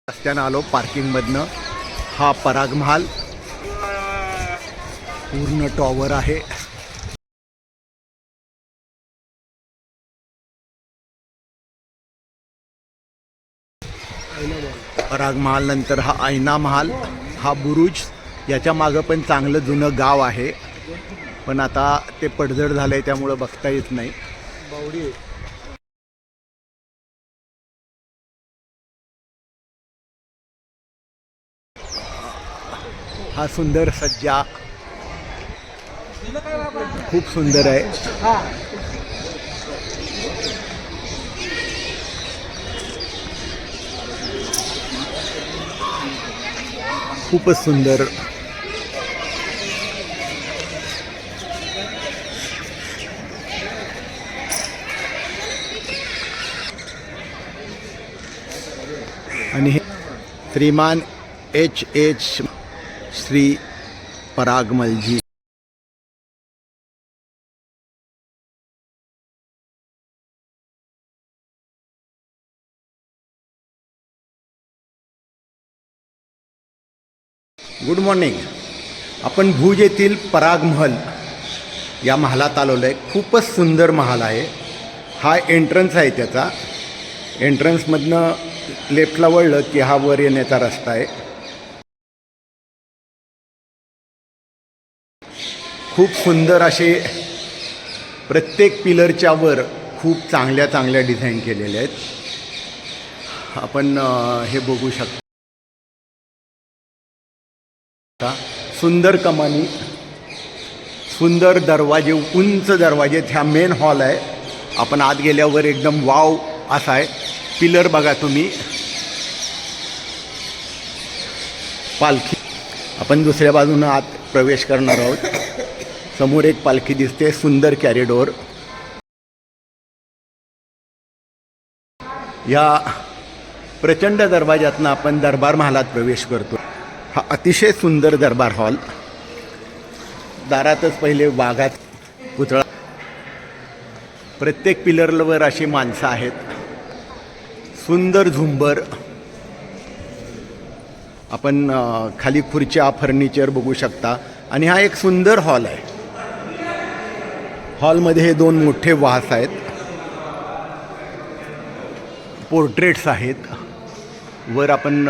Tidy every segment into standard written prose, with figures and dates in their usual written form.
रस्त्यानं आलो पार्किंगमधनं. हा पराग महाल पूर्ण टॉवर आहे. पराग महाल नंतर हा आईना महाल, हा बुरुज. याच्या मागं पण चांगलं जुनं गाव आहे, पण आता ते पडझड झालंय त्यामुळं बघता येत नाही. बावडी हा सुंदर सज्जा खूप सुंदर आहे. खूपच सुंदर. आणि हे श्रीमान H Shri Paragmalji. Good morning. आपण भुज येथील पराग महल या महालात आलेलो आहे. खूपच सुंदर महाल आहे. हा एंट्रन्स आहे. त्याचा एंट्रन्समधनं लेफ्टला वळलं की हा वर येण्याचा रस्ता आहे. खूप सुंदर असे प्रत्येक पिलरच्या वर खूप चांगल्या चांगल्या डिझाईन केलेल्या आहेत. आपण हे बघू शकता. सुंदर कमानी, सुंदर दरवाजे, उंच दरवाजे. ह्या मेन हॉल आहे. आपण आत गेल्यावर एकदम वाव असा आहे. पिलर बघा तुम्ही. पालखी. आपण दुसऱ्या बाजूनं आत प्रवेश करणार आहोत. समोर एक पालखी दिसते. सुंदर कॅरिडोर. या प्रचंड दरवाज्यातनं आपण दरबार महालात प्रवेश करतो. हा अतिशय सुंदर दरबार हॉल. दारातच पहिले वाघात पुतळा. प्रत्येक पिलरवर अशी माणसं आहेत. सुंदर झुंबर. आपण खाली खुर्च्या, फर्निचर बघू शकता. आणि हा एक सुंदर हॉल आहे. हॉलमध्ये हे दोन मोठे वास आहेत. पोर्ट्रेट्स आहेत. वर आपण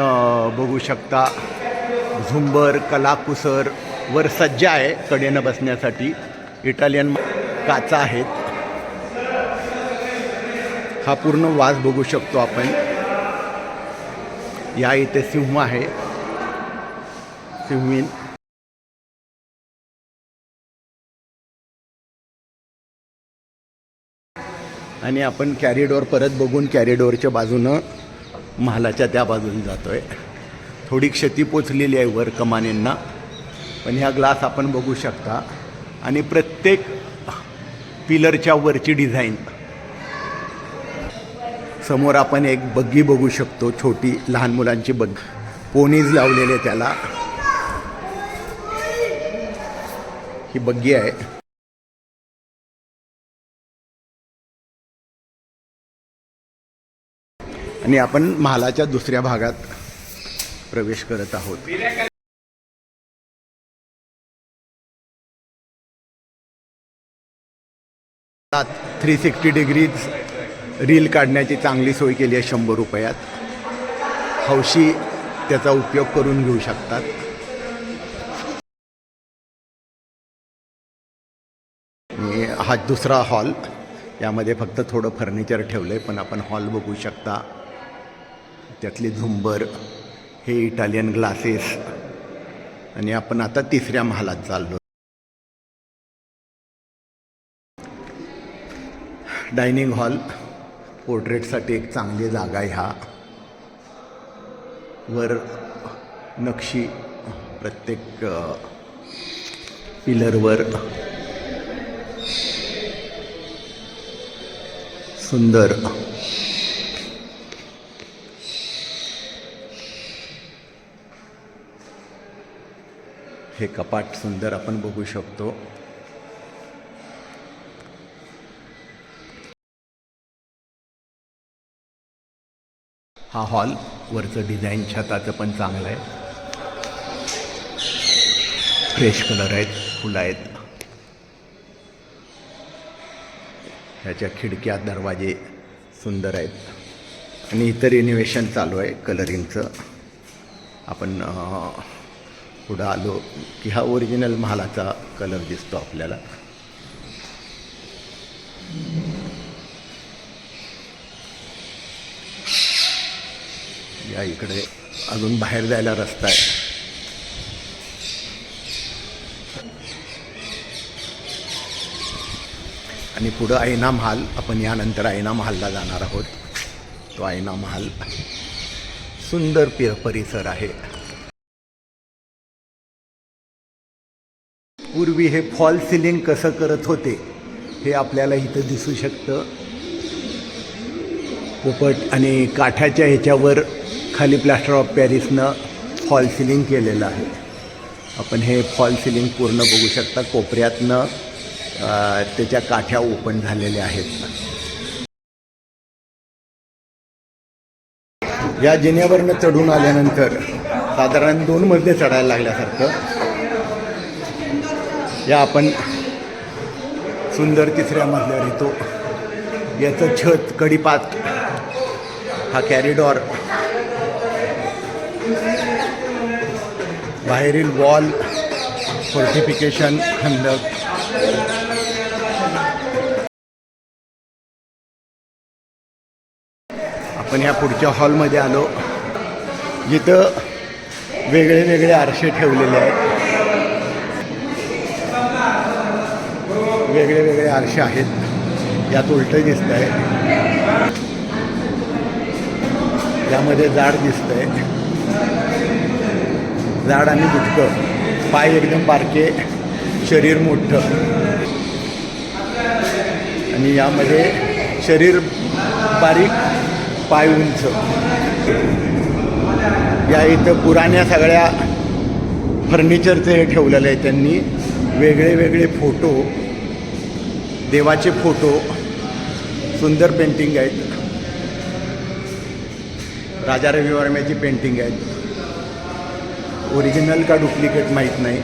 बघू शकता झुंबर, कलाकुसर. वर सज्जा आहे कडेनं बसण्यासाठी. इटालियन काचा आहेत. हा पूर्ण वास बघू शकतो आपण. या इथे सिंह आहे. सिंहीण. आणि आपण कॅरिडोर परत बघून कॅरिडोरच्या बाजूनं महालाच्या त्या बाजून जातोय. थोडी क्षती पोचलेली आहे वर कमानींना, पण ह्या ग्लास आपण बघू शकता. आणि प्रत्येक पिलरच्या वरची डिझाईन. समोर आपण एक बग्गी बघू शकतो. छोटी लहान मुलांची बग्गी. पोनीज लावलेले त्याला. ही बग्गी आहे. आणि आपण महालाच्या दुसऱ्या भागात प्रवेश करत आहोत. 360 डिग्रीज रील काढण्याची चांगली सोय केली आहे. 100 रुपयात. हौशी त्याचा उपयोग करून घेऊ शकतात. आणि हा दुसरा हॉल. यामध्ये फक्त थोडं फर्निचर ठेवलं आहे, पण आपण हॉल बघू शकता. त्यातली झुंबर, हे इटालियन ग्लासेस. आणि आपण आता तिसऱ्या महालात चाललो. Dining hall. पोर्ट्रेटसाठी एक चांगली जागा आहे. हा वर नक्षी प्रत्येक पिलरवर. सुंदर. हे कपाट सुंदर आपण बघू शकतो. हा हॉल. वरचं डिझाईन छताचं पण चांगलं आहे. फ्रेश कलर आहेत, फुलं आहेत. ह्याच्या खिडक्या दरवाजे सुंदर आहेत आणि इथं रिनोव्हेशन चालू आहे कलरिंगचं. आपण पुढं आलो की हा ओरिजिनल महालाचा कलर दिसतो आपल्याला. या इकडे अजून बाहेर जायला रस्ता आहे. आणि पुढं आईना महाल. आपण यानंतर आईना महालला जाणार आहोत. तो आईना महाल सुंदर परिसर आहे. पूर्वी हे फॉल सिलिंग कसं करत होते हे आपल्याला इथं दिसू शकतं. पोपट आणि काठाच्या ह्याच्यावर खाली प्लास्टर ऑफ पॅरिसनं फॉल सिलिंग केलेलं आहे. आपण हे फॉल सिलिंग पूर्ण बघू शकता. कोपऱ्यातनं त्याच्या काठ्या ओपन झालेल्या आहेत. या जिन्यावरनं चढून आल्यानंतर साधारण 2 मजले चढायला लागल्यासारखं. या आपण सुंदर 3ऱ्या मजल्यावर येतो. याचं छत, कडिपात, हा कॅरिडॉर, बाहेरील वॉल, फोर्टिफिकेशन, खंदक. आपण ह्या पुढच्या हॉलमध्ये आलो जिथं वेगळे वेगळे आरसे ठेवलेले आहेत. वेगळे वेगळे आरसे आहेत. यात उलटं दिसत आहे. यामध्ये जाड दिसत आहे. जाड आणि बुटकं. पाय एकदम बारके, शरीर मोठं. आणि यामध्ये शरीर बारीक, पाय उंच. या इथं पुराण्या सगळ्या फर्निचरचे हे ठेवलेलं आहे त्यांनी. वेगळे वेगळे फोटो, देवाचे फोटो, सुंदर पेंटिंग आहेत. राजा रवी वर्म्याची पेंटिंग आहेत. ओरिजिनल का डुप्लिकेट माहीत नाही.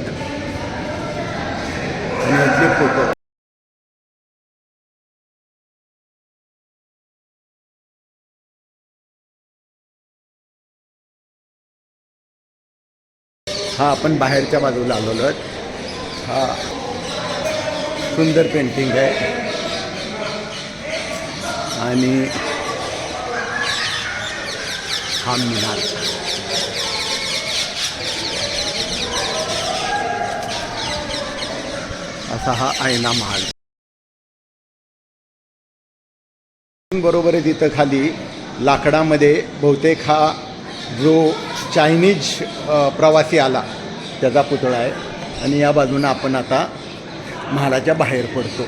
आणि यातले फोटो. हा आपण बाहेरच्या बाजूला आलेलो आहोत. हा सुंदर पेंटिंग आहे. आणि हा मिनार. असा हा आईना महाल. बरोबर आहे. तिथं खाली लाकडामध्ये बहुतेक हा जो चायनीज प्रवासी आला त्याचा पुतळा आहे. आणि या बाजूनं आपण आता महालाच्या बाहेर पडतो.